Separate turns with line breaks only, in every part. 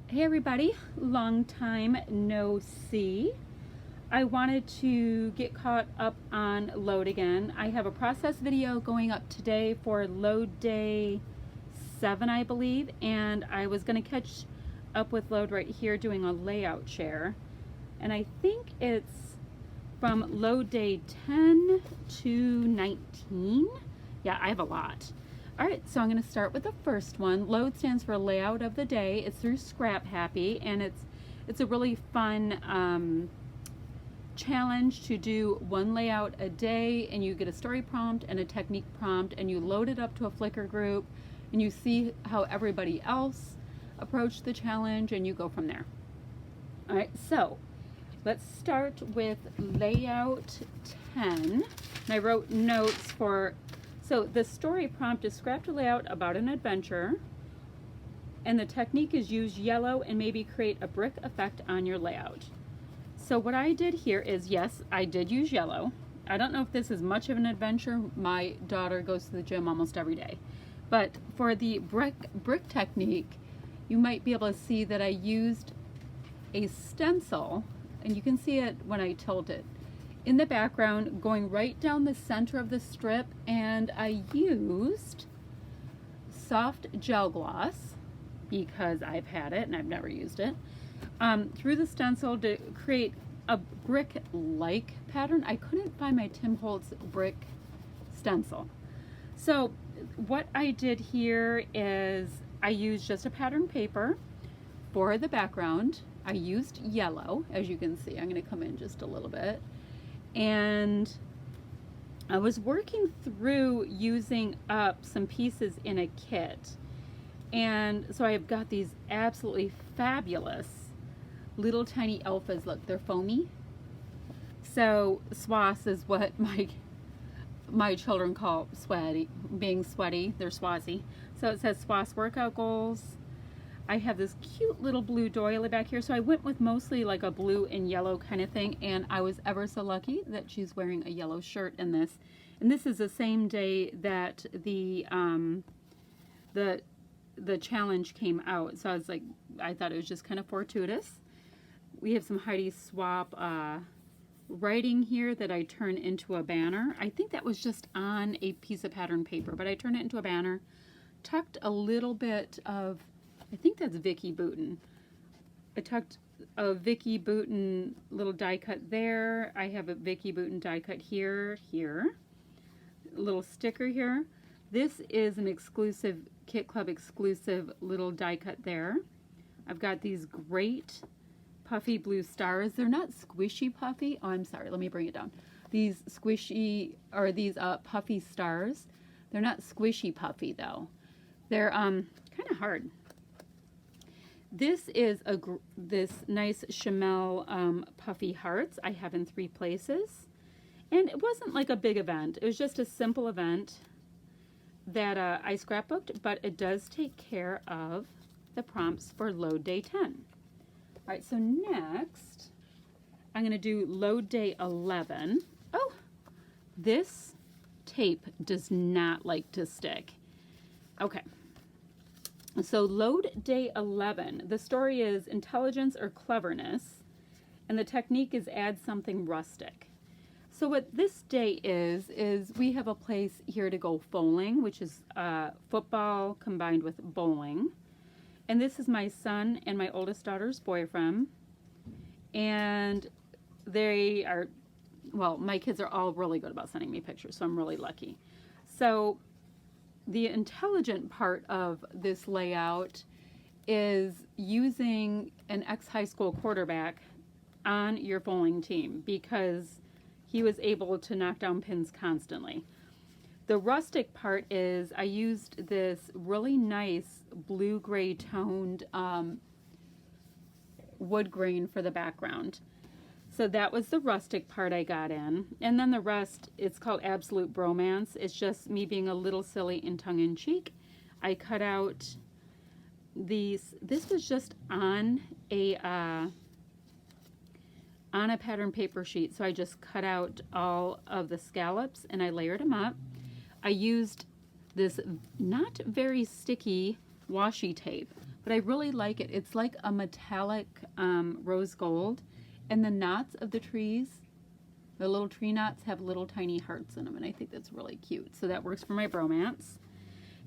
Hey everybody, long time no see. I wanted to get caught up on load again. I have a process video going up today for load day 7, I believe, and I was going to catch up with load right here doing a layout share. And I think it's from load day 10 to 19. Yeah, I have a lot. All right, so I'm going to start with the first one. LOAD stands for Layout of the Day. It's through Scrap Happy, and it's a really fun challenge to do one layout a day, and you get a story prompt and a technique prompt, and you load it up to a Flickr group, and you see how everybody else approached the challenge, and you go from there. All right, so let's start with layout 10. And I wrote notes for. So the story prompt is scrap to layout about an adventure, and the technique is use yellow and maybe create a brick effect on your layout. So what I did here is, yes, I did use yellow. I don't know if this is much of an adventure. My daughter goes to the gym almost every day. But for the brick technique, you might be able to see that I used a stencil, and you can see it when I tilt it, in the background going right down the center of the strip, and I used soft gel gloss because I've had it and I've never used it through the stencil to create a brick-like pattern. I couldn't find my Tim Holtz brick stencil. So what I did here is I used just a pattern paper for the background. I used yellow, as you can see. I'm going to come in just a little bit. And I was working through using up some pieces in a kit. And so I've got these absolutely fabulous little tiny alphas. Look, they're foamy. So swass is what my children call sweaty, being sweaty. They're swassy. So it says swass workout goals. I have this cute little blue doily back here, so I went with mostly like a blue and yellow kind of thing, and I was ever so lucky that she's wearing a yellow shirt in this. And this is the same day that the challenge came out, so I was like, I thought it was just kind of fortuitous. We have some Heidi Swap writing here that I turned into a banner. I think that was just on a piece of pattern paper, but I turned it into a banner, tucked a little bit of, I think that's Vicky Bouton. I tucked a Vicky Bouton little die cut there. I have a Vicky Bouton die cut here, a little sticker here. This is an exclusive, Kit Club exclusive little die cut there. I've got these great puffy blue stars. They're not squishy puffy. Oh, I'm sorry, let me bring it down. These squishy, or these puffy stars. They're not squishy puffy though. They're kind of hard. This is this nice Chamel puffy hearts I have in 3 places. And it wasn't like a big event. It was just a simple event that I scrapbooked, but it does take care of the prompts for load day 10. All right, so next I'm going to do load day 11. Oh, this tape does not like to stick. Okay. So load day 11, the story is intelligence or cleverness, and the technique is add something rustic. So what this day is we have a place here to go bowling, which is football combined with bowling. And this is my son and my oldest daughter's boyfriend. And they are, well, my kids are all really good about sending me pictures, so I'm really lucky. So the intelligent part of this layout is using an ex-high school quarterback on your bowling team because he was able to knock down pins constantly. The rustic part is I used this really nice blue-gray toned wood grain for the background. So that was the rustic part I got in. And then the rest, it's called Absolute Bromance. It's just me being a little silly and tongue-in-cheek. I cut out these. This was just on a pattern paper sheet. So I just cut out all of the scallops and I layered them up. I used this not very sticky washi tape, but I really like it. It's like a metallic rose gold, and the knots of the trees, the little tree knots, have little tiny hearts in them, and I think that's really cute. So that works for my bromance.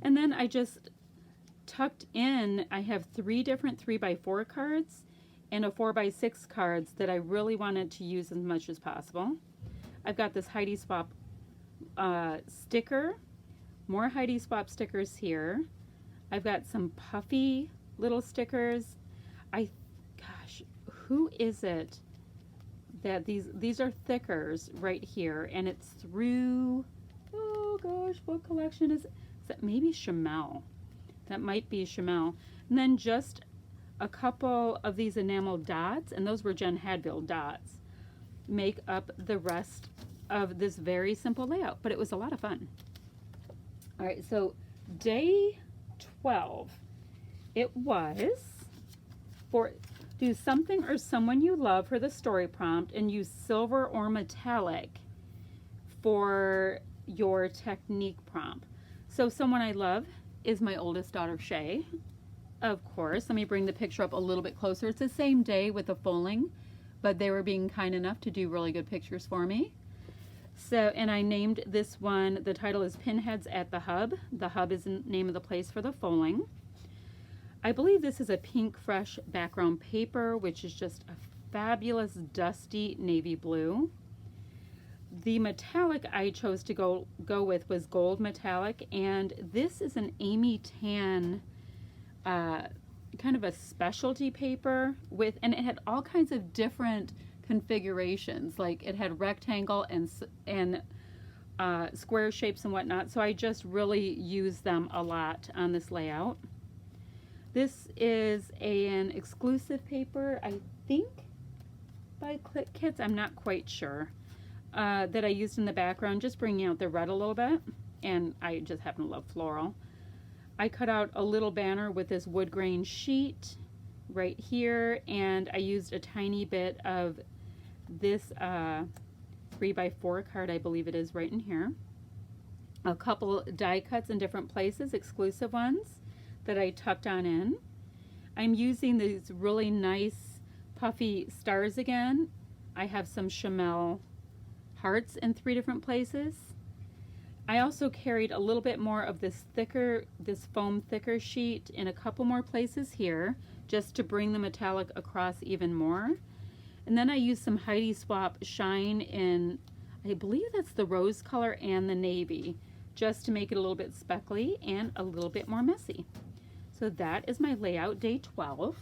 And then I just tucked in, I have 3 different 3x4 cards and a 4x6 cards that I really wanted to use as much as possible. I've got this Heidi Swap sticker, more Heidi Swap stickers here. I've got some puffy little stickers. Gosh, who is it that these are thickers right here, and it's through, oh gosh, what collection is that? Maybe Chamel. That might be Chamel. And then just a couple of these enamel dots, and those were Jen Hadfield dots, make up the rest of this very simple layout, but it was a lot of fun. All right, so day 12, it was for do something or someone you love for the story prompt, and use silver or metallic for your technique prompt. So someone I love is my oldest daughter, Shay. Of course, let me bring the picture up a little bit closer. It's the same day with the foaling, but they were being kind enough to do really good pictures for me. So, and I named this one, the title is Pinheads at the Hub. The hub is the name of the place for the foaling. I believe this is a pink fresh background paper, which is just a fabulous dusty navy blue. The metallic I chose to go with was gold metallic, and this is an Amy Tan kind of a specialty paper and it had all kinds of different configurations, like it had rectangle and square shapes and whatnot, so I just really used them a lot on this layout. This is an exclusive paper, I think by Click Kits, I'm not quite sure, that I used in the background, just bringing out the red a little bit, and I just happen to love floral. I cut out a little banner with this wood grain sheet right here, and I used a tiny bit of this 3x4 card, I believe it is, right in here. A couple die cuts in different places, exclusive ones that I tucked on in. I'm using these really nice puffy stars again. I have some Chamel hearts in 3 different places. I also carried a little bit more of this foam thicker sheet in a couple more places here, just to bring the metallic across even more. And then I used some Heidi Swap Shine in, I believe that's the rose color and the navy, just to make it a little bit speckly and a little bit more messy. So that is my layout, day 12.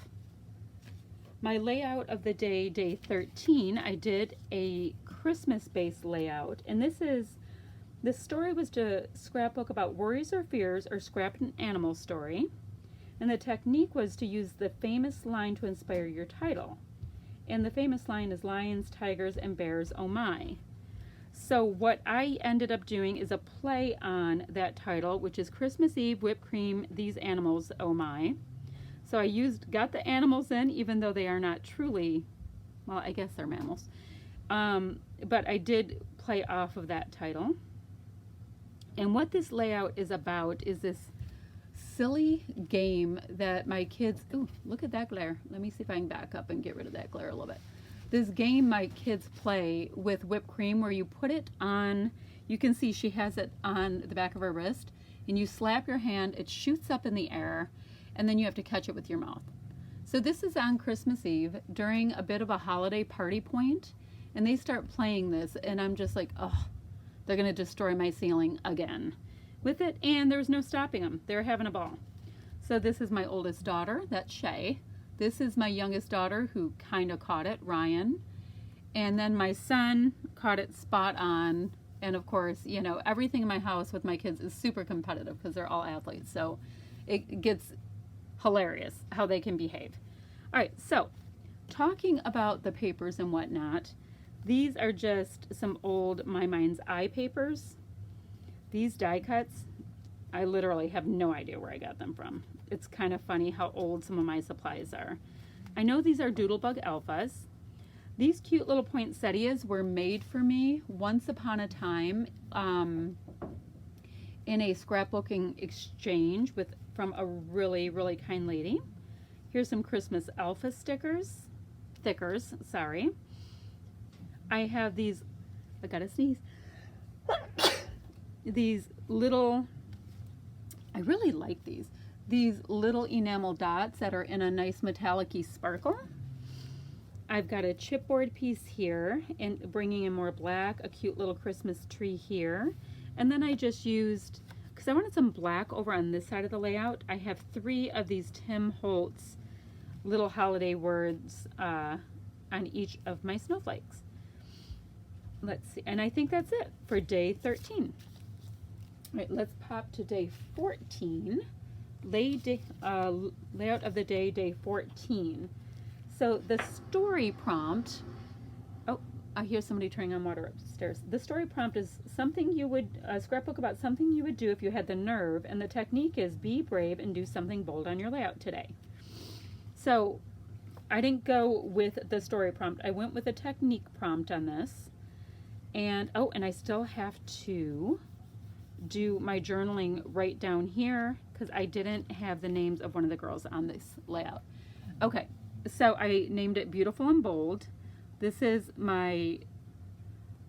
My layout of the day 13, I did a Christmas-based layout, and this story was to scrapbook about worries or fears, or scrap an animal story. And the technique was to use the famous line to inspire your title. And the famous line is lions, tigers, and bears, oh my. So what I ended up doing is a play on that title, which is Christmas Eve, whipped cream, these animals, oh my. So I got the animals in, even though they are not truly, well, I guess they're mammals. But I did play off of that title. And what this layout is about is this silly game that my kids, ooh, look at that glare. Let me see if I can back up and get rid of that glare a little bit. This game my kids play with whipped cream, where you put it on, you can see she has it on the back of her wrist, and you slap your hand, it shoots up in the air, and then you have to catch it with your mouth. So this is on Christmas Eve during a bit of a holiday party point, and they start playing this, and I'm just like, oh, they're going to destroy my ceiling again with it, and there's no stopping them. They're having a ball. So this is my oldest daughter, that's Shay. This is my youngest daughter, who kind of caught it, Ryan. And then my son caught it spot on. And of course, you know, everything in my house with my kids is super competitive because they're all athletes. So it gets hilarious how they can behave. All right, so talking about the papers and whatnot, these are just some old My Mind's Eye papers. These die cuts, I literally have no idea where I got them from. It's kind of funny how old some of my supplies are. I know these are Doodlebug Alphas. These cute little poinsettias were made for me once upon a time in a scrapbooking exchange from a really, really kind lady. Here's some Christmas Alpha stickers, sorry. I have these, I gotta sneeze, these little, I really like these little enamel dots that are in a nice metallic-y sparkle. I've got a chipboard piece here and bringing in more black, a cute little Christmas tree here. And then I just used, because I wanted some black over on this side of the layout, I have 3 of these Tim Holtz little holiday words on each of my snowflakes. Let's see, and I think that's it for day 13. All right, let's pop to day 14. Layout of the day, day 14. So the story prompt, oh, I hear somebody turning on water upstairs. The story prompt is something you would, a scrapbook about something you would do if you had the nerve, and the technique is be brave and do something bold on your layout today. So I didn't go with the story prompt. I went with a technique prompt on this. And, oh, and I still have to do my journaling right down here because I didn't have the names of one of the girls on this layout. Okay. So I named it Beautiful and Bold. This is my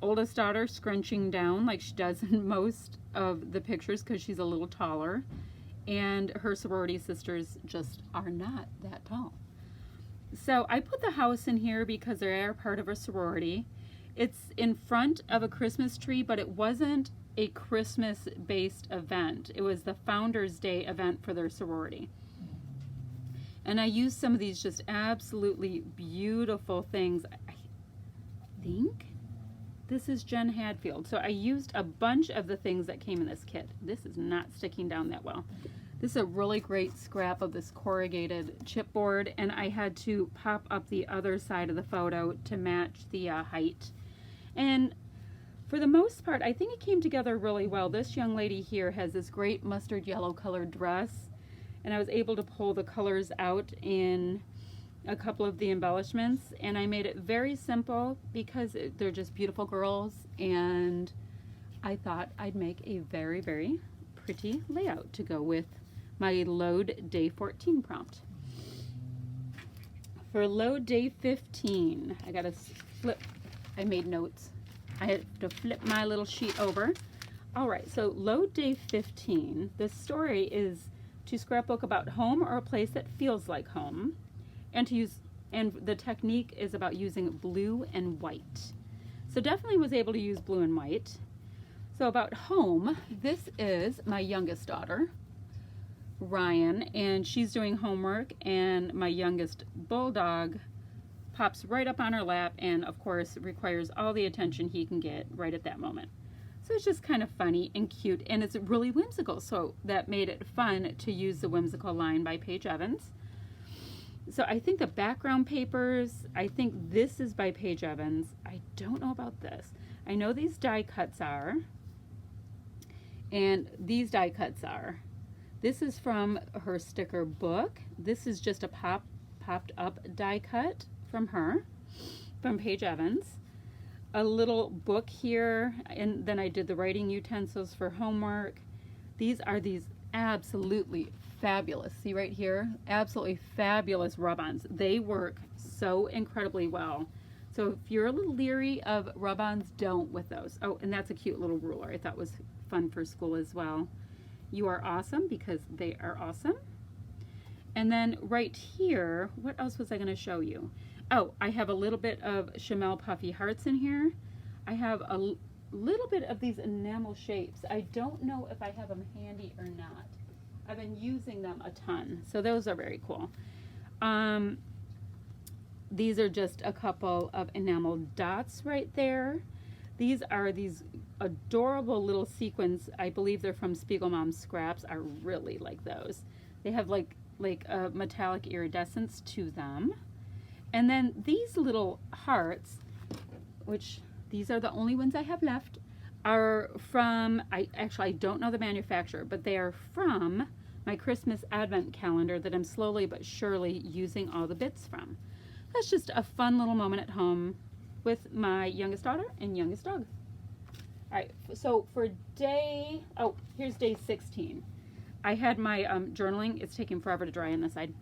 oldest daughter scrunching down like she does in most of the pictures because she's a little taller. And her sorority sisters just are not that tall. So I put the house in here because they are part of a sorority. It's in front of a Christmas tree, but it wasn't a Christmas-based event. It was the Founders Day event for their sorority. And I used some of these just absolutely beautiful things. I think this is Jen Hadfield. So I used a bunch of the things that came in this kit. This is not sticking down that well. This is a really great scrap of this corrugated chipboard, and I had to pop up the other side of the photo to match the height. And for the most part, I think it came together really well. This young lady here has this great mustard yellow colored dress, and I was able to pull the colors out in a couple of the embellishments, and I made it very simple because they're just beautiful girls, and I thought I'd make a very, very pretty layout to go with my load day 14 prompt. For load day 15, I gotta flip, I made notes. I had to flip my little sheet over. All right, so load day 15, the story is to scrapbook about home or a place that feels like home, and the technique is about using blue and white. So definitely was able to use blue and white. So about home, this is my youngest daughter, Ryan, and she's doing homework, and my youngest bulldog pops right up on her lap and of course requires all the attention he can get right at that moment. So it's just kind of funny and cute, and it's really whimsical, so that made it fun to use the whimsical line by Paige Evans. So I think the background papers, I think this is by Paige Evans. I don't know about this. I know these die cuts are, and these die cuts are. This is from her sticker book. This is just a popped up die cut from her, from Paige Evans. A little book here, and then I did the writing utensils for homework. These are these absolutely fabulous, see right here, absolutely fabulous rub-ons. They work so incredibly well. So if you're a little leery of rub-ons, don't with those. Oh, and that's a cute little ruler I thought was fun for school as well. You are awesome, because they are awesome. And then right here, what else was I going to show you? Oh, I have a little bit of Chamel Puffy Hearts in here. I have a little bit of these enamel shapes. I don't know if I have them handy or not. I've been using them a ton, so those are very cool. These are just a couple of enamel dots right there. These are these adorable little sequins. I believe they're from Spiegel Mom Scraps. I really like those. They have like a metallic iridescence to them. And then these little hearts, which these are the only ones I have left, are from, I don't know the manufacturer, but they are from my Christmas Advent calendar that I'm slowly but surely using all the bits from. That's just a fun little moment at home with my youngest daughter and youngest dog. All right, so for day, oh, here's day 16. I had my journaling, it's taking forever to dry on this side.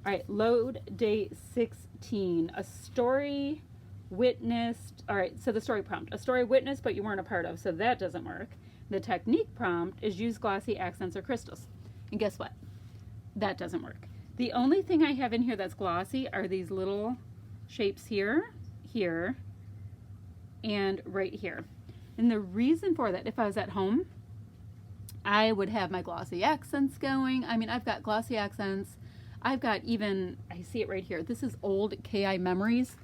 All right, load day 16. A story witnessed. All right, so the story prompt. A story witnessed but you weren't a part of, so that doesn't work. The technique prompt is use glossy accents or crystals. And guess what? That doesn't work. The only thing I have in here that's glossy are these little shapes here, here, and right here. And the reason for that, if I was at home, I would have my glossy accents going. I mean, I've got glossy accents. I've got even, I see it right here. This is old KI memories.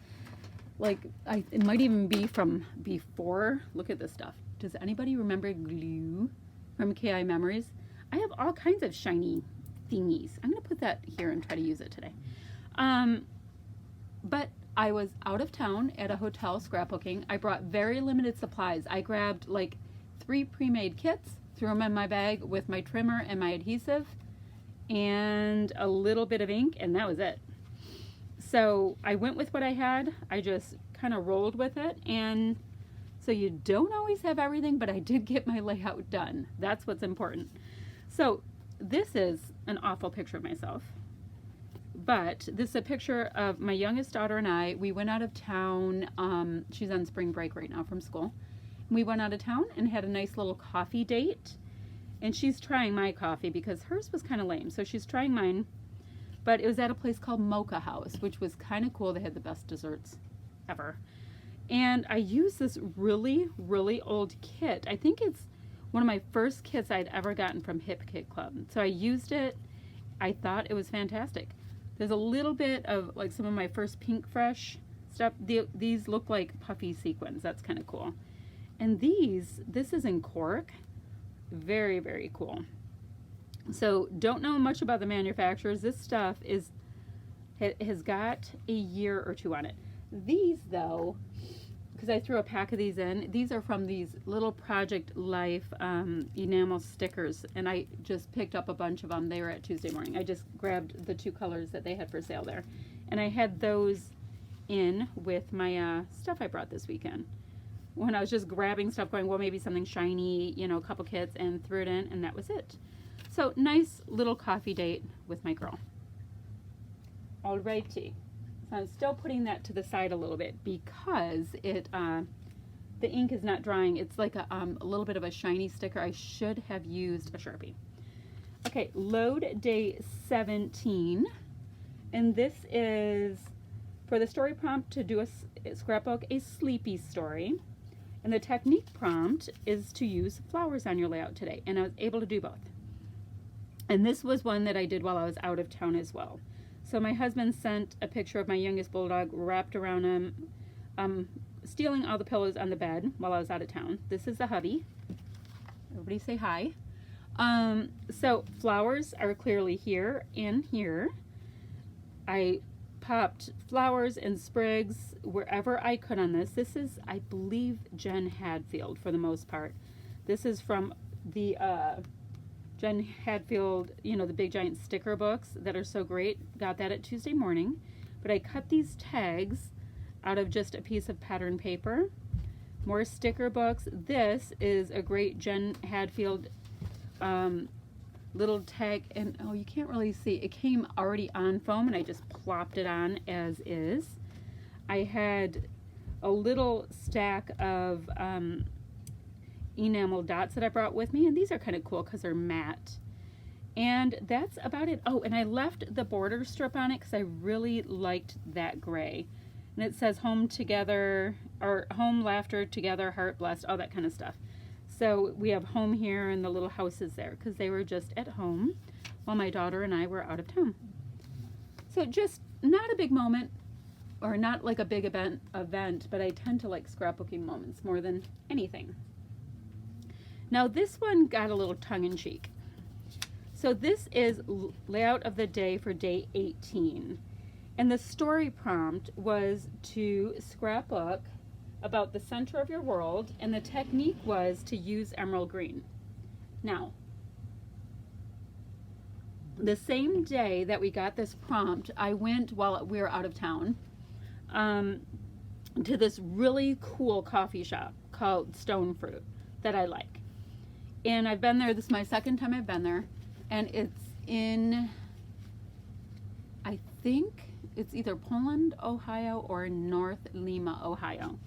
Like, it might even be from before. Look at this stuff. Does anybody remember glue from KI memories? I have all kinds of shiny thingies. I'm going to put that here and try to use it today. But I was out of town at a hotel scrapbooking. I brought very limited supplies. I grabbed like 3 pre-made kits, threw them in my bag with my trimmer and my adhesive and a little bit of ink, and that was it. So I went with what I had. I just kind of rolled with it. And so you don't always have everything, but I did get my layout done. That's what's important. So this is an awful picture of myself. But this is a picture of my youngest daughter and I. We went out of town. She's on spring break right now from school. We went out of town and had a nice little coffee date. And she's trying my coffee because hers was kind of lame. So she's trying mine. But it was at a place called Mocha House, which was kind of cool. They had the best desserts ever. And I used this really, really old kit. I think it's one of my first kits I'd ever gotten from Hip Kit Club. So I used it. I thought it was fantastic. There's a little bit of like some of my first Pink Fresh stuff. These look like puffy sequins. That's kind of cool. And this is in cork. Very, very cool. So don't know much about the manufacturers. This stuff has got a year or 2 on it. These though, because I threw a pack of these in, these are from these little Project Life enamel stickers, and I just picked up a bunch of them. They were at Tuesday morning. I just grabbed the 2 colors that they had for sale there, and I had those in with my stuff I brought this weekend. When I was just grabbing stuff going, well, maybe something shiny, you know, a couple kits, and threw it in, and that was it. So nice little coffee date with my girl. Alrighty. So I'm still putting that to the side a little bit because the ink is not drying. It's like a little bit of a shiny sticker. I should have used a Sharpie. Okay, load day 17. And this is for the story prompt to do a scrapbook, a sleepy story. And the technique prompt is to use flowers on your layout today. And I was able to do both. And this was one that I did while I was out of town as well. So my husband sent a picture of my youngest bulldog wrapped around him, stealing all the pillows on the bed while I was out of town. This is the hubby. Everybody say hi. So flowers are clearly here and here. I popped flowers and sprigs wherever I could on this. This is, I believe, Jen Hadfield for the most part. This is from the Jen Hadfield, you know, the big giant sticker books that are so great. Got that at Tuesday morning. But I cut these tags out of just a piece of pattern paper. More sticker books. This is a great Jen Hadfield little tag. And oh, you can't really see. It came already on foam and I just plopped it on as is. I had a little stack of enamel dots that I brought with me, and these are kind of cool because they're matte. And that's about it. Oh, and I left the border strip on it because I really liked that gray. And it says home together, or home, laughter, together, heart, blessed, all that kind of stuff. So we have home here and the little houses there because they were just at home while my daughter and I were out of town. So just not a big moment, or not like a big event, but I tend to like scrapbooking moments more than anything. Now this one got a little tongue-in-cheek. So this is layout of the day for day 18. And the story prompt was to scrapbook about the center of your world, and the technique was to use emerald green. Now, the same day that we got this prompt, I went while we were out of town to this really cool coffee shop called Stone Fruit that I like. And I've been there, this is my second time I've been there, and it's in, I think it's either Poland, Ohio, or North Lima, Ohio.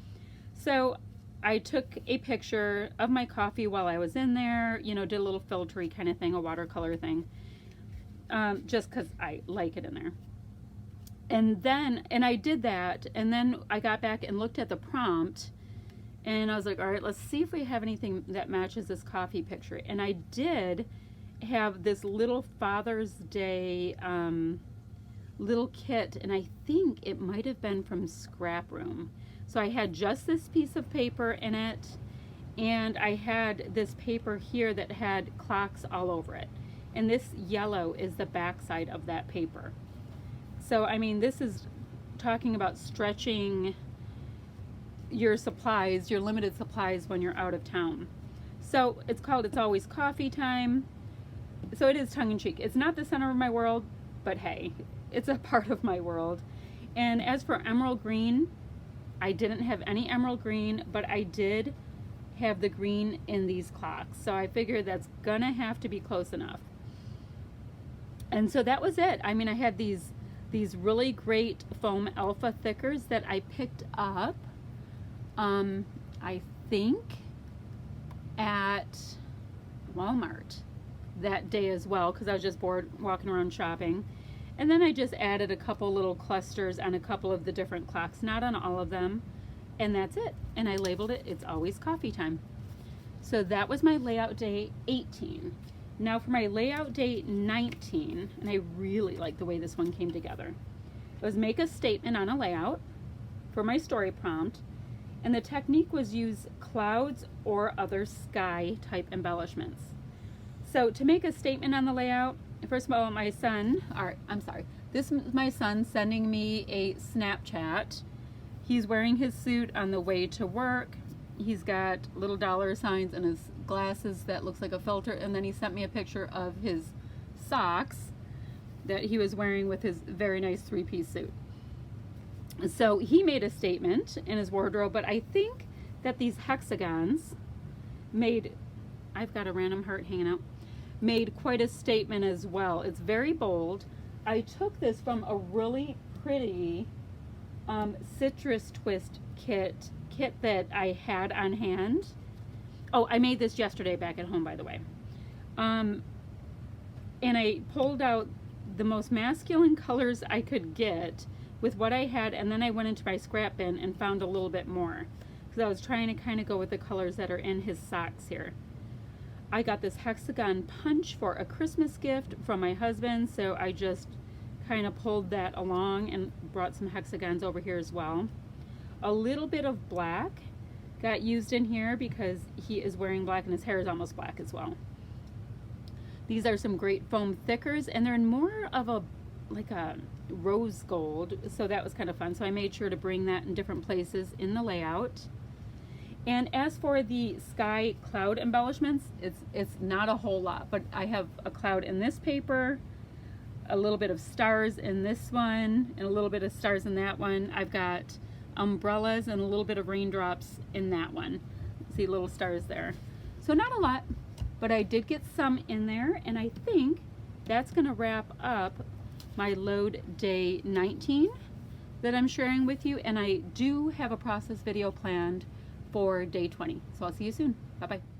So I took a picture of my coffee while I was in there, you know, did a little filtery kind of thing, a watercolor thing, just because I like it in there. And I did that, and then I got back and looked at the prompt, and I was like, all right, let's see if we have anything that matches this coffee picture. And I did have this little Father's Day little kit, and I think it might have been from Scrap Room. So I had just this piece of paper in it, and I had this paper here that had clocks all over it. And this yellow is the back side of that paper. So, I mean, this is talking about stretching your supplies, your limited supplies when you're out of town. So it's called It's Always Coffee Time. So it is tongue-in-cheek. It's not the center of my world, but hey, it's a part of my world. And as for emerald green, I didn't have any emerald green, but I did have the green in these clocks. So I figured that's gonna have to be close enough. And so that was it. I mean, I had these really great foam alpha thickers that I picked up, I think at Walmart that day as well, because I was just bored walking around shopping. And then I just added a couple little clusters on a couple of the different clocks, not on all of them, and that's it. And I labeled it It's Always Coffee Time. So that was my layout day 18. Now for my layout day 19, and I really like the way this one came together. It was make a statement on a layout for my story prompt, and the technique was use clouds or other sky type embellishments. So to make a statement on the layout, first of all, this is my son sending me a Snapchat. He's wearing his suit on the way to work. He's got little dollar signs in his glasses that looks like a filter, and then he sent me a picture of his socks that he was wearing with his very nice three-piece suit. So he made a statement in his wardrobe, but I think that these hexagons made, I've got a random heart hanging out, made quite a statement as well. It's very bold. I took this from a really pretty citrus twist kit that I had on hand. Oh, I made this yesterday back at home, by the way. And I pulled out the most masculine colors I could get with what I had, and then I went into my scrap bin and found a little bit more, because I was trying to kind of go with the colors that are in his socks here. I got this hexagon punch for a Christmas gift from my husband, so I just kind of pulled that along and brought some hexagons over here as well. A little bit of black got used in here because he is wearing black and his hair is almost black as well. These are some great foam thickers, and they're in more of a like a rose gold, so that was kind of fun. So I made sure to bring that in different places in the layout. And as for the sky cloud embellishments, it's not a whole lot, but I have a cloud in this paper, a little bit of stars in this one, and a little bit of stars in that one. I've got umbrellas and a little bit of raindrops in that one. See little stars there. So not a lot, but I did get some in there, and I think that's gonna wrap up my load day 19 that I'm sharing with you, and I do have a process video planned for day 20. So I'll see you soon. Bye-bye.